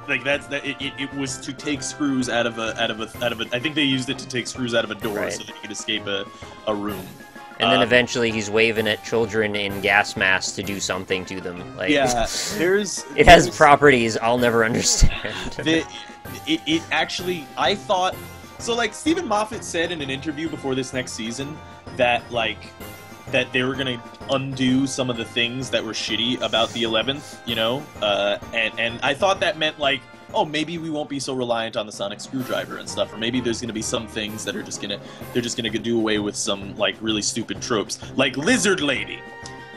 Like it was to take screws out of a I think they used it to take screws out of a door Right. so that he could escape a room. And then eventually he's waving at children in gas masks to do something to them. Like, Yeah, it has properties I'll never understand. It actually, I thought, so like Stephen Moffat said in an interview before this next season that that they were gonna undo some of the things that were shitty about the 11th, you know, and I thought that meant like, oh, maybe we won't be so reliant on the sonic screwdriver and stuff, or maybe there's gonna be some things that are they're just gonna do away with some like really stupid tropes, like Lizard Lady.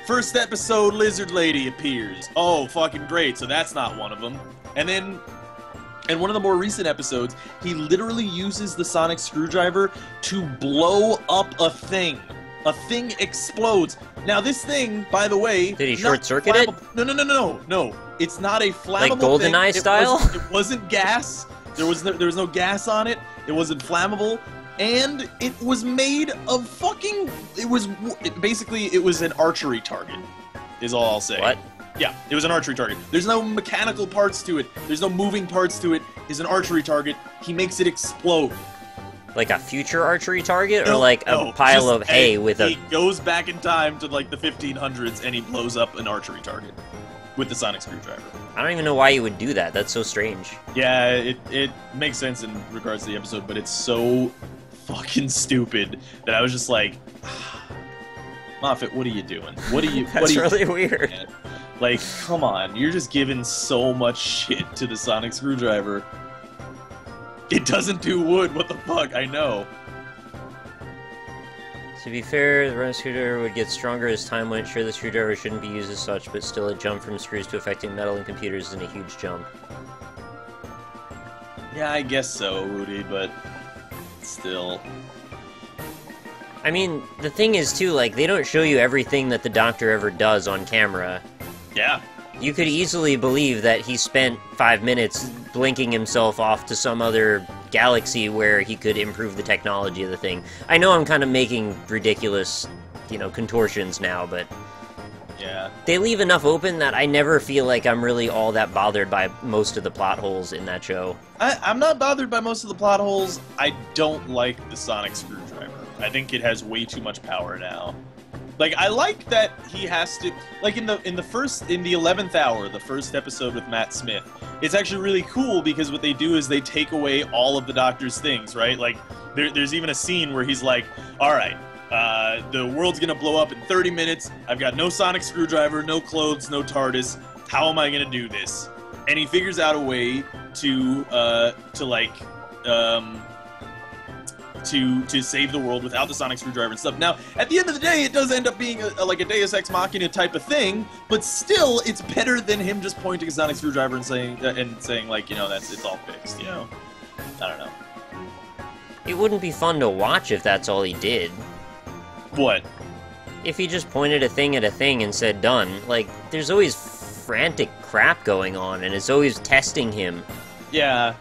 First episode, Lizard Lady appears. Oh, fucking great! So that's not one of them. And then, in one of the more recent episodes, he literally uses the sonic screwdriver to blow up a thing. A thing explodes. Now, this thing, by the way, Did he short-circuit it? No. It's not a flammable Like GoldenEye thing. style? It wasn't gas. There was no gas on it. It wasn't flammable, and it was made of fucking. It was an archery target. Is all I'll say. What? Yeah, it was an archery target. There's no mechanical parts to it. There's no moving parts to it. It's an archery target. He makes it explode. Like a future archery target, or No, like a no, pile just of hay with a... He goes back in time to like the 1500s and he blows up an archery target with the sonic screwdriver. I don't even know why you would do that. That's so strange. Yeah, it makes sense in regards to the episode, but it's so fucking stupid that I was just like, Moffat, what are you doing? What are you? That's what are you really weird. Man? Like, come on, you're just giving so much shit to the sonic screwdriver. It doesn't do wood. What the fuck? I know. To be fair, the run screwdriver would get stronger as time went. Sure, the screwdriver shouldn't be used as such, but still a jump from screws to affecting metal and computers isn't a huge jump. Yeah, I guess so, Rudy, but still. I mean, the thing is, too, like, they don't show you everything that the Doctor ever does on camera. Yeah. You could easily believe that he spent 5 minutes blinking himself off to some other galaxy where he could improve the technology of the thing. I know I'm kind of making ridiculous, contortions now, but Yeah. they leave enough open that I never feel like I'm really all that bothered by most of the plot holes in that show. I'm not bothered by most of the plot holes. I don't like the sonic screwdriver. I think it has way too much power now. Like, I like that he has to, like, in the 11th hour, the first episode with Matt Smith, it's actually really cool because what they do is they take away all of the Doctor's things, right? Like, there's even a scene where he's like, all right, the world's gonna blow up in 30 minutes, I've got no sonic screwdriver, no clothes, no TARDIS, how am I gonna do this? And he figures out a way to save the world without the sonic screwdriver and stuff. Now, at the end of the day, it does end up being like a Deus Ex Machina type of thing, but still, it's better than him just pointing a sonic screwdriver and saying like, it's all fixed. I don't know. It wouldn't be fun to watch if that's all he did. What? If he just pointed a thing at a thing and said done, like, there's always frantic crap going on, and it's always testing him. Yeah.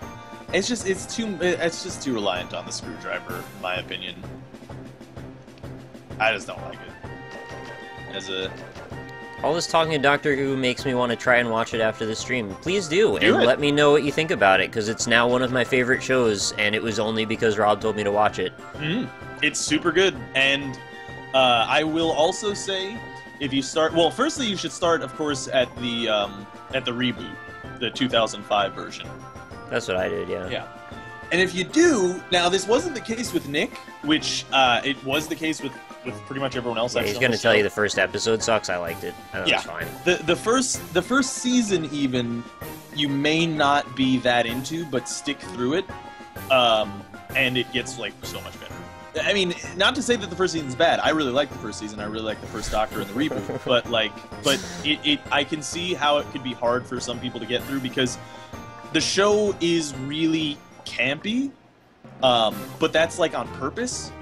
It's just too reliant on the screwdriver, in my opinion. I just don't like it. All this talking to Doctor Who makes me want to try and watch it after the stream. Please do, and it. let me know what you think about it, because it's now one of my favorite shows, and it was only because Rob told me to watch it. It's super good, and I will also say, if you start, well, firstly you should start, of course, at the reboot, the 2005 version. That's what I did, yeah. Yeah. And if you do, now this wasn't the case with Nick, which it was the case with pretty much everyone else. Yeah, he's going to tell you the first episode sucks. I liked it. That's fine. The first season even you may not be that into, but stick through it, and it gets like so much better. I mean, not to say that the first season's bad. I really like the first season. I really like the first Doctor and the reboot. but I can see how it could be hard for some people to get through because the show is really campy, but that's like on purpose.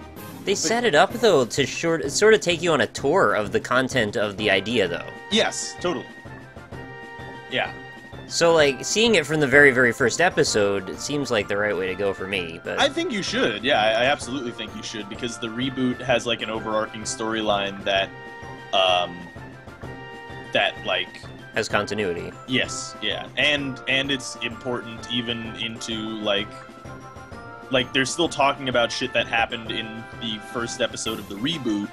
They set it up though to sort of take you on a tour of the content of the idea, though. Yes, totally. Yeah. So, like, seeing it from the very, very first episode, it seems like the right way to go for me, but... I think you should, yeah, I absolutely think you should, because the reboot has, like, an overarching storyline that, Has continuity. Yes, yeah, and it's important even into like they're still talking about shit that happened in the first episode of the reboot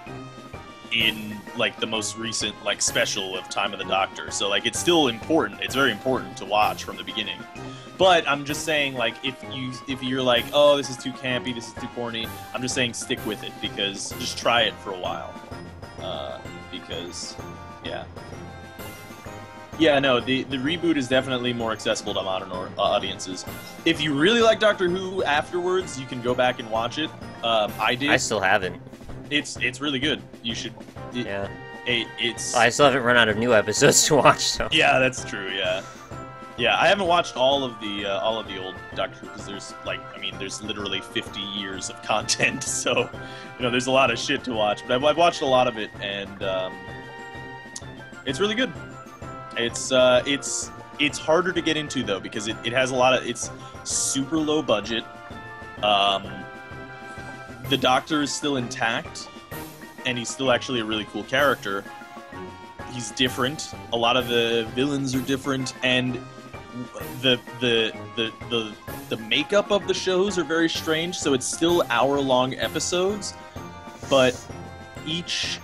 in like the most recent like special of Time of the Doctor. So like it's still important. It's very important to watch from the beginning. But I'm just saying, like, if you're like, oh, this is too campy, this is too corny, I'm just saying stick with it, because just try it for a while. Because, yeah. Yeah, no, the reboot is definitely more accessible to modern audiences. If you really like Doctor Who afterwards, you can go back and watch it. I did. I still haven't. It's really good. You should. Yeah. It's. I still haven't run out of new episodes to watch, so. Yeah, that's true. Yeah. Yeah, I haven't watched all of the old Doctor Who, because there's literally 50 years of content, so there's a lot of shit to watch. But I've watched a lot of it, and it's really good. It's harder to get into though, because it has a lot of, it's super low budget. The Doctor is still intact, and he's still actually a really cool character. He's different. A lot of the villains are different, and the makeup of the shows are very strange. So it's still hour-long episodes, but each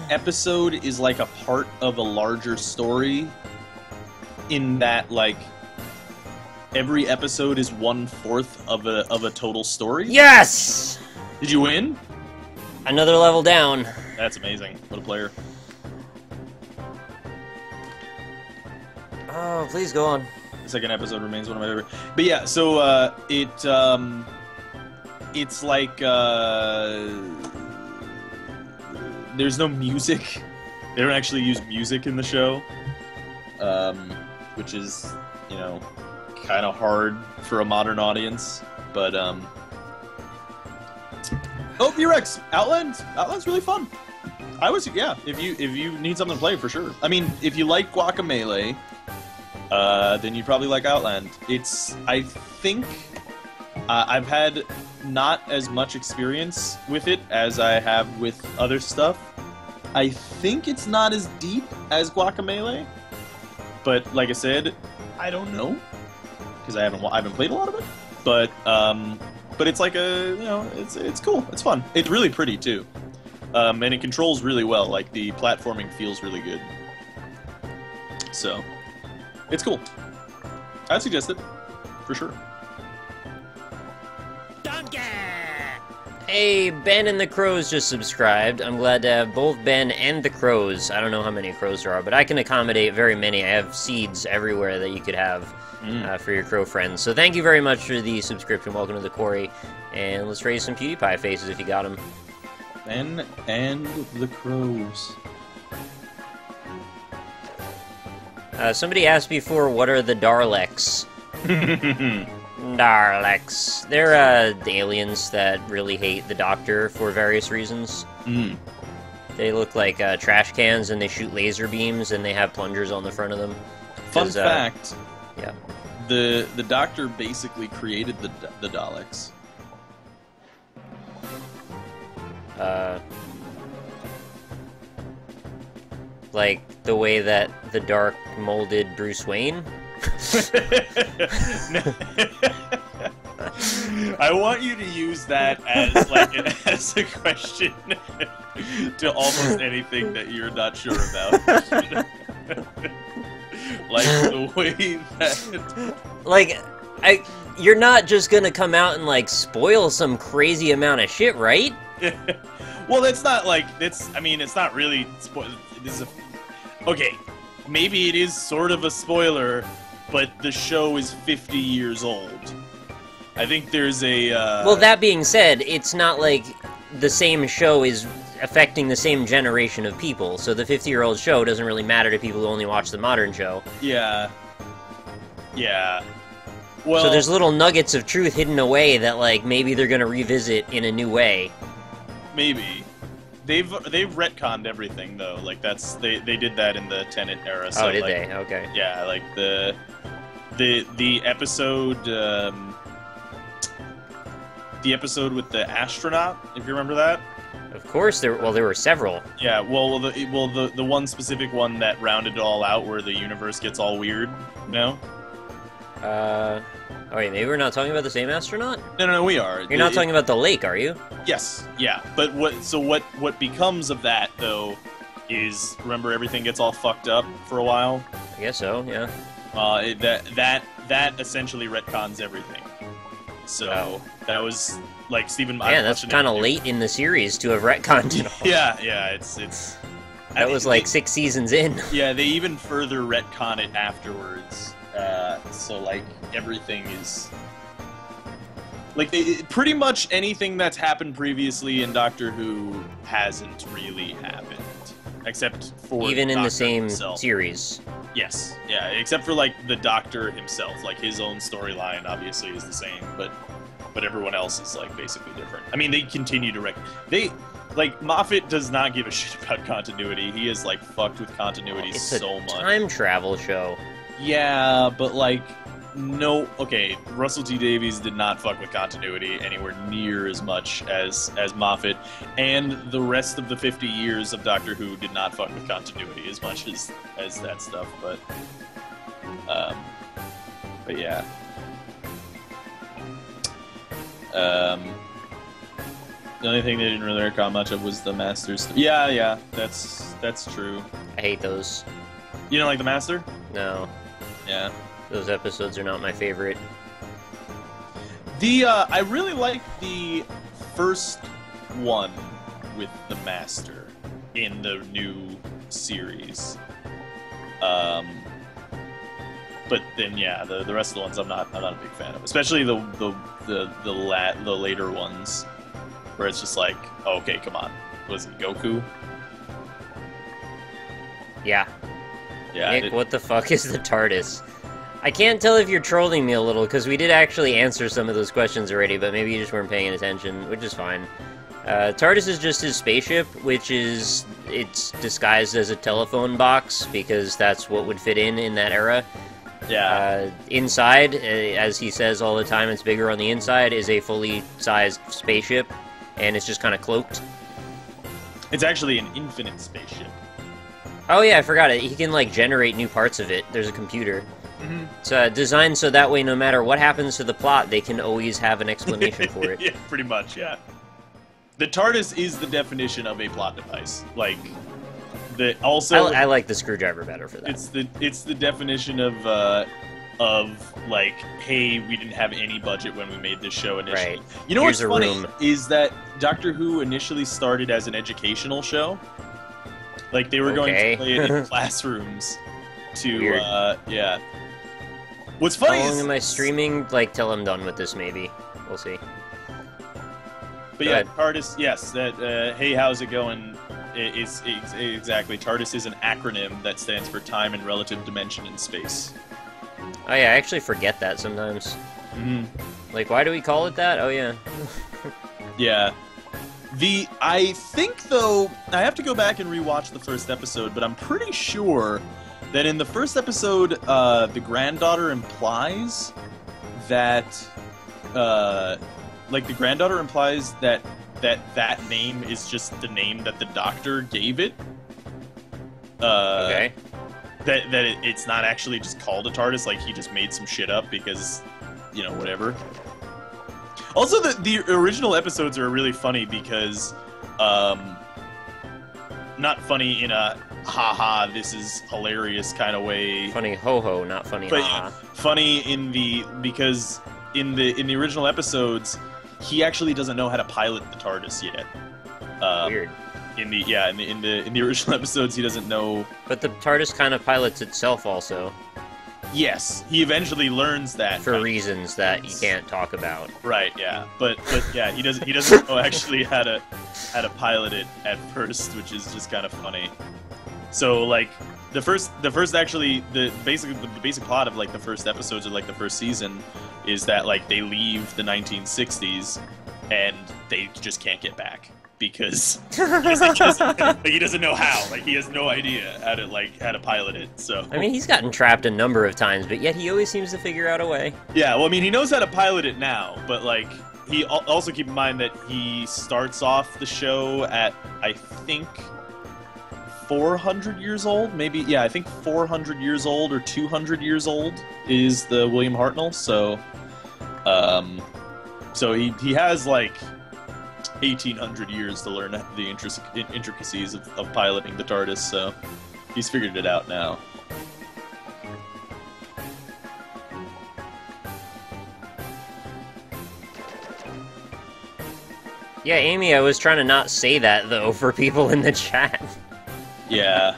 episode is like a part of a larger story, in that like every episode is 1/4 of a total story. Yes! Did you win? Another level down. That's amazing. What a player. Oh, please go on. The second episode remains one of my favorite. But yeah, so it's like there's no music. They don't actually use music in the show, which is kind of hard for a modern audience. But oh, V-Rex! Outland's really fun. If you need something to play, for sure. I mean, if you like Guacamelee, then you'd probably like Outland. I think I've had not as much experience with it as I have with other stuff. I think it's not as deep as Guacamelee, but like I said, I don't know, because I haven't played a lot of it. But it's like it's cool. It's fun. It's really pretty too, and it controls really well. Like the platforming feels really good. So it's cool. I'd suggest it for sure. Hey, Ben and the Crows just subscribed. I'm glad to have both Ben and the Crows. I don't know how many crows there are, but I can accommodate very many. I have seeds everywhere that you could have for your crow friends. So thank you very much for the subscription. Welcome to the quarry. And let's raise some PewDiePie faces if you got them. Ben and the Crows. Somebody asked before, what are the Daleks? Daleks. They're the aliens that really hate the Doctor for various reasons. They look like trash cans, and they shoot laser beams, and they have plungers on the front of them. Fun fact. Yeah. The Doctor basically created the Daleks. Like the way that the Dark molded Bruce Wayne? I want you to use that as like as a question to almost anything that you're not sure about. Like the way that, like, you're not just gonna come out and like spoil some crazy amount of shit, right? Well, that's not like I mean, it's not really this is okay. Maybe it is sort of a spoiler, but the show is 50 years old. I think there's a... Well, that being said, it's not like the same show is affecting the same generation of people, so the 50-year-old show doesn't really matter to people who only watch the modern show. Yeah. Yeah. Well... So there's little nuggets of truth hidden away that, like, maybe they're gonna revisit in a new way. Maybe. They've retconned everything, though. Like, they did that in the Tenet era. So, oh, did like, they? Okay. Yeah, like, the episode... the episode with the astronaut, if you remember that, Of course, there were several. Yeah, the one specific one that rounded it all out, where the universe gets all weird. No. Oh wait, maybe we're not talking about the same astronaut? No, we are. You're not talking about the lake, are you? Yes, yeah. But what becomes of that, though, is, remember, everything gets all fucked up for a while? I guess so, yeah. That essentially retcons everything. So, that was, like, Stephen... Man, that's kind of late in the series to have retconned it all. Yeah, it's... That was, like, 6 seasons in. Yeah, they even further retcon it afterwards. So, like, everything is... Like, pretty much anything that's happened previously in Doctor Who hasn't really happened. Except for even in Doctor the same himself. Series. Yes, yeah, except for, like, the Doctor himself. Like, his own storyline, obviously, is the same, but everyone else is, like, basically different. I mean, they continue to like, Moffat does not give a shit about continuity. He is, like, fucked with continuity so much. It's a time travel show. Yeah, but, like, no... Okay, Russell T Davies did not fuck with continuity anywhere near as much as Moffat, and the rest of the 50 years of Doctor Who did not fuck with continuity as much as that stuff, but yeah. The only thing they didn't really work on much of was the Masters. Yeah, that's true. I hate those. You don't like the Master? No. Yeah. Those episodes are not my favorite. I really like the first one with the Master in the new series. But then, yeah, the rest of the ones I'm not a big fan of, especially the later ones, where it's just like, oh, okay, come on, was it Goku? Yeah. Yeah. Nick, what the fuck is the TARDIS? I can't tell if you're trolling me a little, because we did actually answer some of those questions already, but maybe you just weren't paying attention, which is fine. TARDIS is just his spaceship, it's disguised as a telephone box, because that's what would fit in that era. Yeah. Inside, as he says all the time, it's bigger on the inside, is a fully sized spaceship, and it's just kind of cloaked. It's actually an infinite spaceship. Oh yeah, I forgot it. He can, like, generate new parts of it. There's a computer. Mm-hmm. It's designed so that way no matter what happens to the plot, they can always have an explanation for it. Yeah, pretty much, yeah. The TARDIS is the definition of a plot device. Like, I like the screwdriver better for that. It's the definition of like, hey, we didn't have any budget when we made this show initially. Right. You know Here's what's funny is that Doctor Who initially started as an educational show. Like, they were going to play it in classrooms to Weird. Yeah. What's funny How is... long am I streaming? Like, till I'm done with this, maybe. We'll see. But yeah, TARDIS, yes, that, hey, how's it going? It's exactly. TARDIS is an acronym that stands for Time and Relative Dimension in Space. Oh yeah, I actually forget that sometimes. Mm-hmm. Like, why do we call it that? Oh yeah. Yeah. I think, though, I have to go back and rewatch the first episode, but I'm pretty sure that in the first episode, the granddaughter implies that, like, the granddaughter implies that name is just the name that the Doctor gave it. Okay. That it's not actually just called a TARDIS, like, he just made some shit up because, you know, whatever. Also, the original episodes are really funny because, not funny in a haha, this is hilarious kind of way. Funny ho-ho, not funny but ha. Funny because in the original episodes, he actually doesn't know how to pilot the TARDIS yet. Weird. In the original episodes, he doesn't know. But the TARDIS kind of pilots itself also. Yes, he eventually learns that for reasons that you can't talk about. Right, yeah, but yeah, he doesn't know actually how to pilot it at first, which is just kind of funny. So, like, the basic plot of, like, the first episodes of, like, the first season is that, like, they leave the 1960s and they just can't get back because he doesn't know how. Like, he has no idea how to pilot it. So I mean, he's gotten trapped a number of times, but yet he always seems to figure out a way. Yeah, well, I mean, he knows how to pilot it now, but, like, also keep in mind that he starts off the show at, I think, 400 years old, maybe. Yeah, I think 400 years old or 200 years old is the William Hartnell. So, so he has like 1,800 years to learn the intricacies of piloting the TARDIS. So he's figured it out now. Yeah, Amy, I was trying to not say that, though, for people in the chat. Yeah.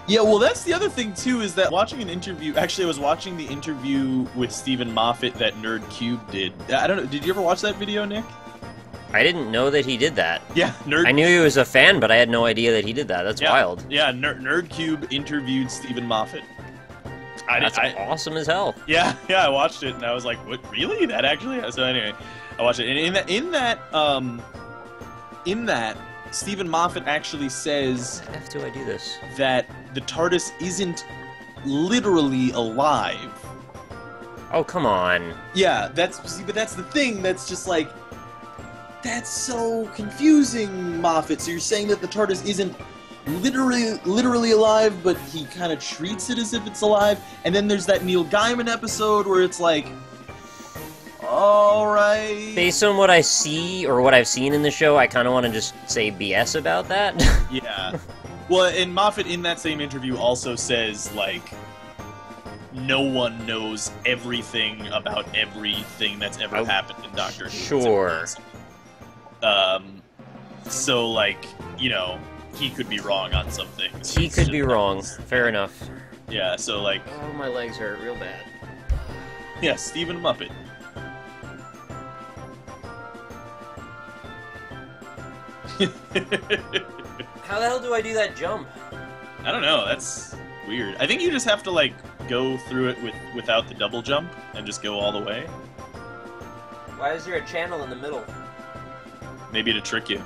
Yeah, well, that's the other thing, too, is that watching an interview... Actually, I was watching the interview with Stephen Moffat that NerdCube did. I don't know, did you ever watch that video, Nick? I didn't know that he did that. Yeah, I knew he was a fan, but I had no idea that he did that. That's wild. Yeah, NerdCube interviewed Stephen Moffat. That's awesome as hell. Yeah, I watched it, and I was like, what, really? That actually? So anyway... I watched it, and in that, Stephen Moffat actually says How the F do I do this? that the TARDIS isn't literally alive. Oh, come on. Yeah, but that's the thing. That's just like, that's so confusing, Moffat. So you're saying that the TARDIS isn't literally alive, but he kind of treats it as if it's alive. And then there's that Neil Gaiman episode where it's like, alright. Based on what I see, or what I've seen in the show, I kind of want to just say BS about that. Yeah. Well, and Moffat in that same interview also says, like, no one knows everything about everything that's ever happened in Doctor Who. Sure. So, like, you know, he could be wrong on some things. He could be wrong. Fair enough. Yeah, so, like... Oh, my legs hurt real bad. Yeah, Stephen Moffat. How the hell do I do that jump? I don't know, that's weird. I think you just have to, like, go through it without the double jump and just go all the way. Why is there a channel in the middle? Maybe to trick you.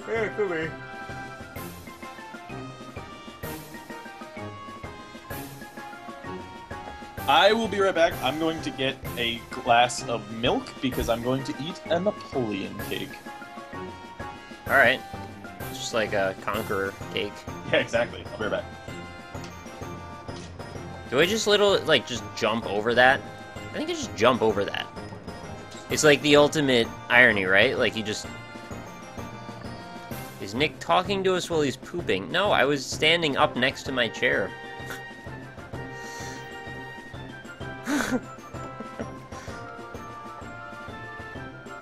Yeah, it could be. I will be right back. I'm going to get a glass of milk because I'm going to eat a Napoleon cake. Alright. Just like a Conqueror cake. Yeah, exactly. I'll be right back. Do I just just jump over that? I think I just jump over that. It's like the ultimate irony, right? Like, you just... Is Nick talking to us while he's pooping? No, I was standing up next to my chair.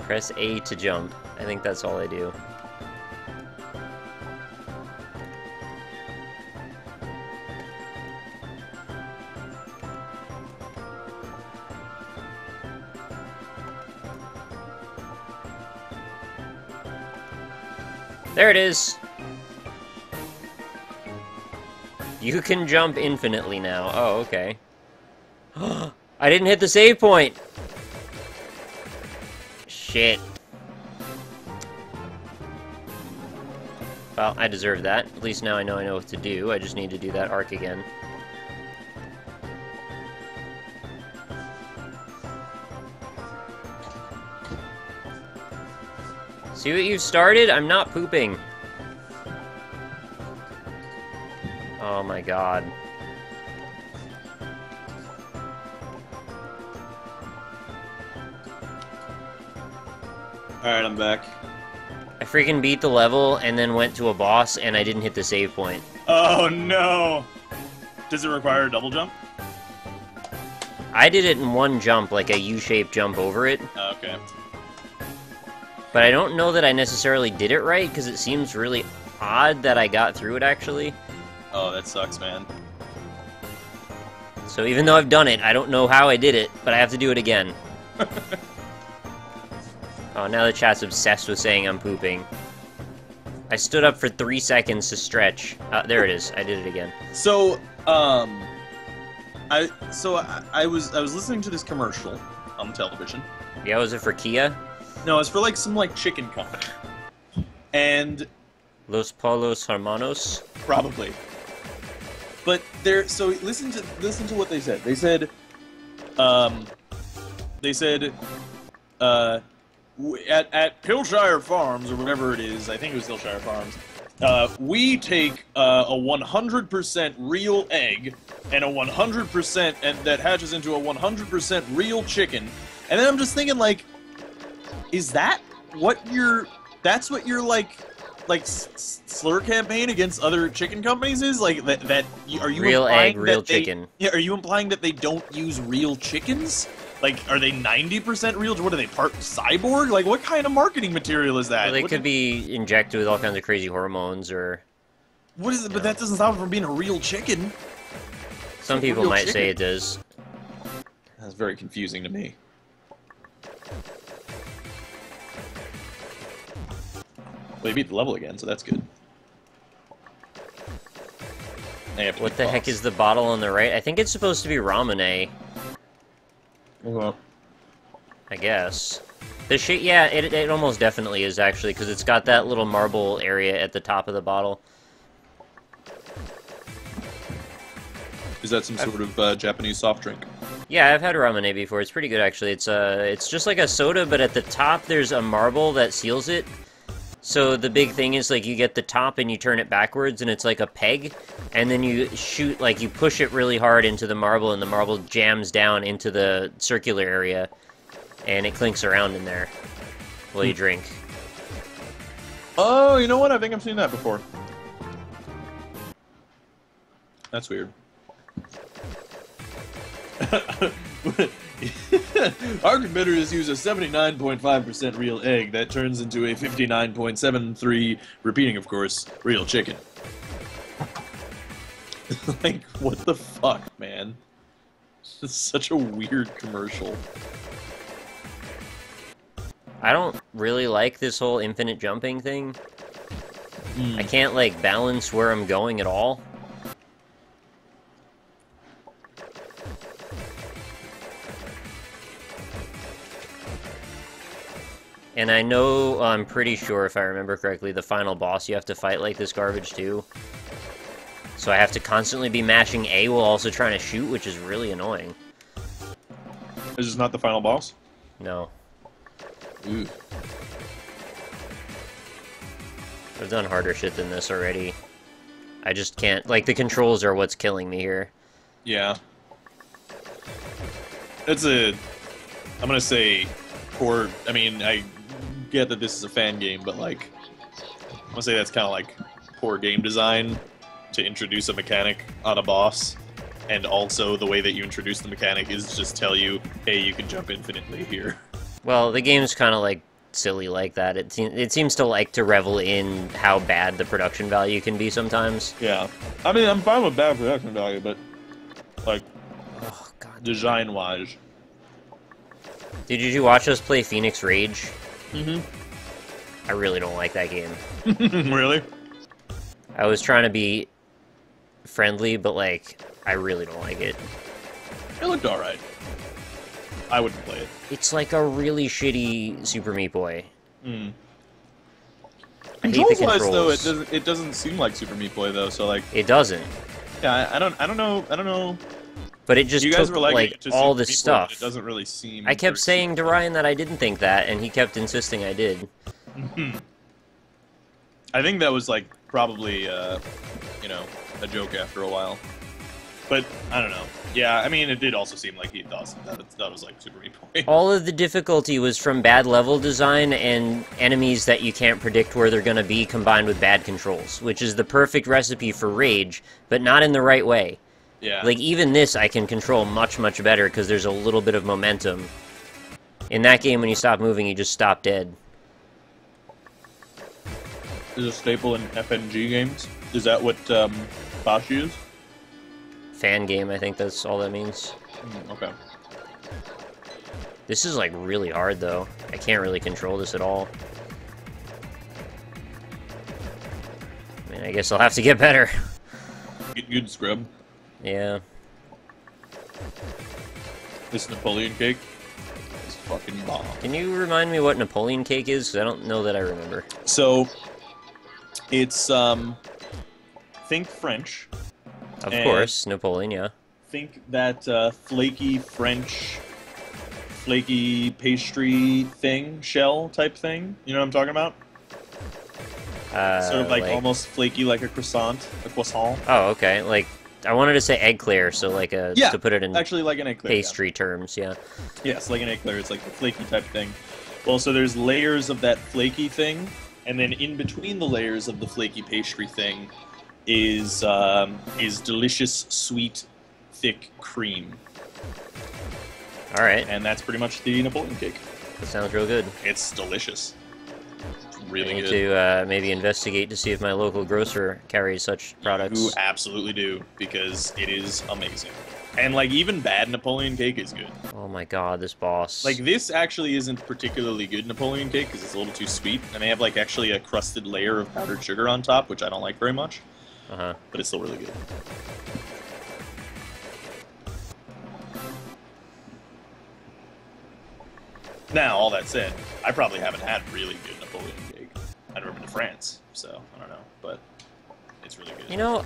Press A to jump. I think that's all I do. There it is! You can jump infinitely now. Oh, okay. I didn't hit the save point! Shit. Well, I deserve that. At least now I know what to do. I just need to do that arc again. See what you've started? I'm not pooping. Oh my god. Alright, I'm back. I freaking beat the level and then went to a boss and I didn't hit the save point. Oh no! Does it require a double jump? I did it in one jump, like a U-shaped jump over it. Okay. But I don't know that I necessarily did it right, because it seems really odd that I got through it, actually. Oh, that sucks, man. So even though I've done it, I don't know how I did it, but I have to do it again. Oh, now the chat's obsessed with saying I'm pooping. I stood up for 3 seconds to stretch. There it is. I did it again. So, I was listening to this commercial on television. Yeah, was it for Kia? No, it's for like some like chicken company. And Los Polos Hermanos? probably. But so listen to what they said. They said at Hillshire Farms or whatever it is, I think it was Hillshire Farms. We take a 100% real egg and a 100% and that hatches into a 100% real chicken. And then I'm just thinking, like, is that what you're? That's what you're like slur campaign against other chicken companies is like that are you real egg, real that they, chicken? Yeah, are you implying that they don't use real chickens? Like, are they 90% real? What are they, part cyborg? Like, what kind of marketing material is that? Well, they could be injected with all kinds of crazy hormones, or... What is it? But that doesn't stop it from being a real chicken. Some people might say it does. That's very confusing to me. Well, you beat the level again, so that's good. What the heck is the bottle on the right? I think it's supposed to be Ramune. Well, I guess. The shape, yeah, it almost definitely is, actually, because it's got that little marble area at the top of the bottle. Is that some sort of Japanese soft drink? Yeah, I've had Ramune before. It's pretty good, actually. It's just like a soda, but at the top there's a marble that seals it. So the big thing is, like, you get the top and you turn it backwards, and it's like a peg, and then you shoot, like, you push it really hard into the marble, and the marble jams down into the circular area, and it clinks around in there while you drink. Oh, you know what? I think I've seen that before. That's weird. Our competitors use a 79.5% real egg that turns into a 59.73, repeating, of course, real chicken. Like, what the fuck, man? It's such a weird commercial. I don't really like this whole infinite jumping thing. I can't, like, balance where I'm going at all. And I know, I'm pretty sure, if I remember correctly, the final boss you have to fight like this garbage too. So I have to constantly be mashing A while also trying to shoot, which is really annoying. Is this not the final boss? No. Ooh. I've done harder shit than this already. I just can't, like, the controls are what's killing me here. Yeah. It's a, I'm gonna say, poor, I mean, I get that this is a fan game, but, like, I'm gonna say that's kind of like poor game design to introduce a mechanic on a boss, and also the way that you introduce the mechanic is just tell you, hey, you can jump infinitely here. Well, the game's kind of, like, silly like that. It seems to like to revel in how bad the production value can be sometimes. Yeah. I mean, I'm fine with bad production value, but, like, Oh, God. design-wise. Did you watch us play Phoenix Rage? Mm-hmm. I really don't like that game. Really? I was trying to be friendly, but, like, I really don't like it. It looked alright. I wouldn't play it. It's like a really shitty Super Meat Boy. Mm. I hate the Controls-wise, controls. though, it doesn't seem like Super Meat Boy, though, so, like... It doesn't. Yeah, I don't know. But it just You guys took, were like, to all Super this Meat Boy, stuff. but it doesn't really seem... I kept saying to Ryan that I didn't think that, and he kept insisting I did. I think that was, like, probably, you know, a joke after a while. But, I don't know. Yeah, I mean, it did also seem like he thought that was, like, Super Meat Boy. All of the difficulty was from bad level design and enemies that you can't predict where they're gonna be combined with bad controls, which is the perfect recipe for Rage, but not in the right way. Yeah. Like, even this I can control much, much better because there's a little bit of momentum. In that game, when you stop moving, you just stop dead. Is a staple in FNG games? Is that what, Bosch used? Fan game, I think that's all that means. Okay. This is, like, really hard, though. I can't really control this at all. I mean, I guess I'll have to get better. Get good scrub. Yeah. This Napoleon cake is fucking bomb. Can you remind me what Napoleon cake is? Because I don't know that I remember. So, it's, think French. Of course, Napoleon, yeah. Think that, flaky French flaky pastry thing, shell type thing. You know what I'm talking about? Sort of like almost flaky, like a croissant. A croissant. Oh, okay. Like, I wanted to say eclair, so like to put it in actually like an eclair, pastry terms, yeah. Yes, like an eclair. It's like the flaky type thing. Well, so there's layers of that flaky thing, and then in between the layers of the flaky pastry thing is delicious, sweet, thick cream. All right. And that's pretty much the Napoleon cake. That sounds real good. It's delicious. Really I need good. to maybe investigate to see if my local grocer carries such products. You absolutely do, because it is amazing. And, like, even bad Napoleon cake is good. Oh my god, this boss. Like, this actually isn't particularly good Napoleon cake, because it's a little too sweet. And they have, like, actually a crusted layer of powdered sugar on top, which I don't like very much. Uh-huh. But it's still really good. Now, all that said, I probably haven't had really good Napoleon cake. I've never been to France, so I don't know, but it's really good. You know,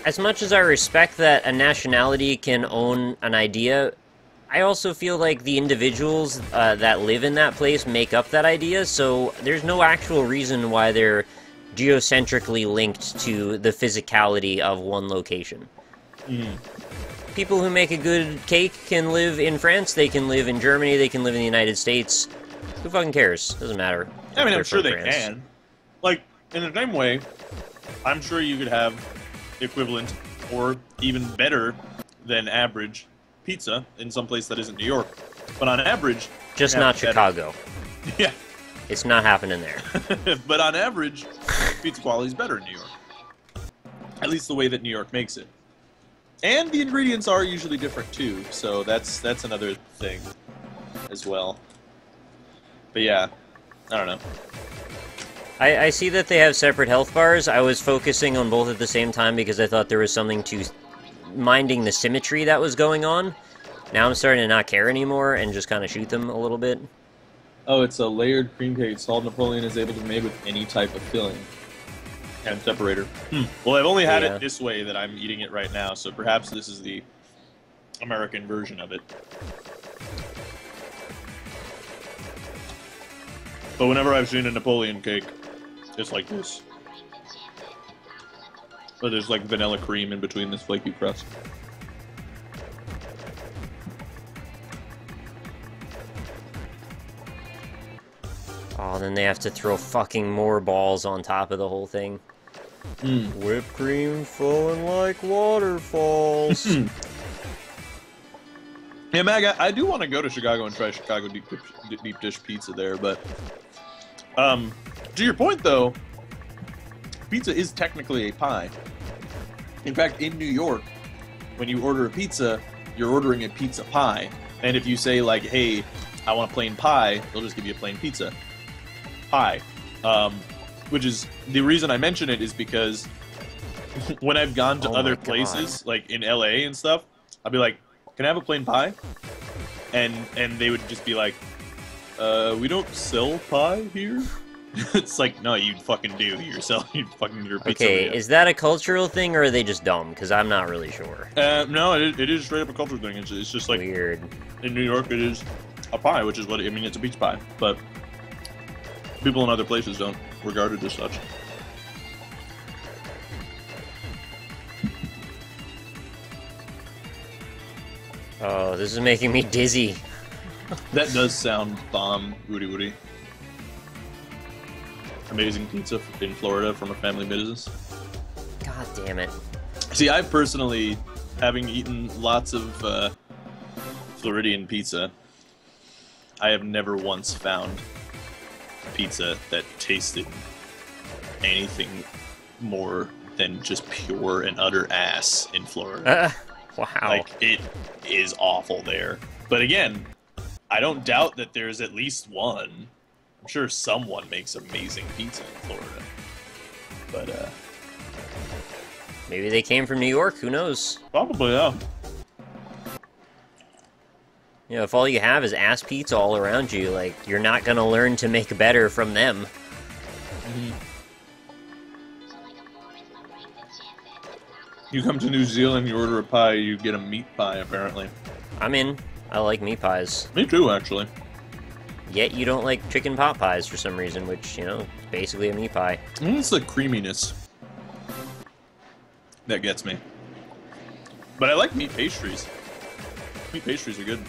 as much as I respect that a nationality can own an idea, I also feel like the individuals that live in that place make up that idea, so there's no actual reason why they're geocentrically linked to the physicality of one location. People who make a good cake can live in France, they can live in Germany, they can live in the United States. Who fucking cares? Doesn't matter. I mean, I'm sure they can. Like, in the same way, I'm sure you could have equivalent, or even better than average, pizza in some place that isn't New York. But on average... Just not Chicago. Yeah. It's not happening there. But on average, pizza quality is better in New York. At least the way that New York makes it. And the ingredients are usually different too, so that's another thing as well. But yeah, I don't know. I see that they have separate health bars. I was focusing on both at the same time because I thought there was something to minding the symmetry that was going on. Now I'm starting to not care anymore and just kind of shoot them a little bit. Oh, it's a layered cream cake. Salt Napoleon is able to be made with any type of filling. And separator. Well, I've only had it this way that I'm eating it right now, so perhaps this is the American version of it. But whenever I've seen a Napoleon cake, it's like this. But there's like vanilla cream in between this flaky crust. Oh, then they have to throw fucking more balls on top of the whole thing. Whipped cream flowing like waterfalls. Yeah, Mag, I do want to go to Chicago and try Chicago deep dish pizza there, but to your point though, pizza is technically a pie. In fact, in New York, when you order a pizza, you're ordering a pizza pie. And if you say like, hey, I want a plain pie, they'll just give you a plain pizza pie. Which is, the reason I mention it is because when I've gone to other places, like in LA and stuff, I'll be like, can I have a plain pie? And they would just be like, we don't sell pie here? It's like, no, you fucking do. You're selling your pizza. Okay, is that a cultural thing or are they just dumb? Because I'm not really sure. No, it is straight up a cultural thing. It's just like, weird. In New York, it is a pie, which is what, I mean, it's a peach pie, but people in other places don't regard it as such. Oh, this is making me dizzy. That does sound bomb, woody woody. Amazing pizza in Florida from a family business. God damn it. See, I personally, having eaten lots of Floridian pizza, I have never once found pizza that tasted anything more than just pure and utter ass in Florida. Wow. Like, it is awful there. But again, I don't doubt that there's at least one. I'm sure someone makes amazing pizza in Florida. But, maybe they came from New York, who knows? probably, yeah. You know, if all you have is ass pizza all around you, like, you're not gonna learn to make better from them. You come to New Zealand, you order a pie, you get a meat pie, apparently. I'm in. I like meat pies. Me too, actually. Yet you don't like chicken pot pies for some reason, which, you know, is basically a meat pie. It's the creaminess that gets me. But I like meat pastries. Meat pastries are good.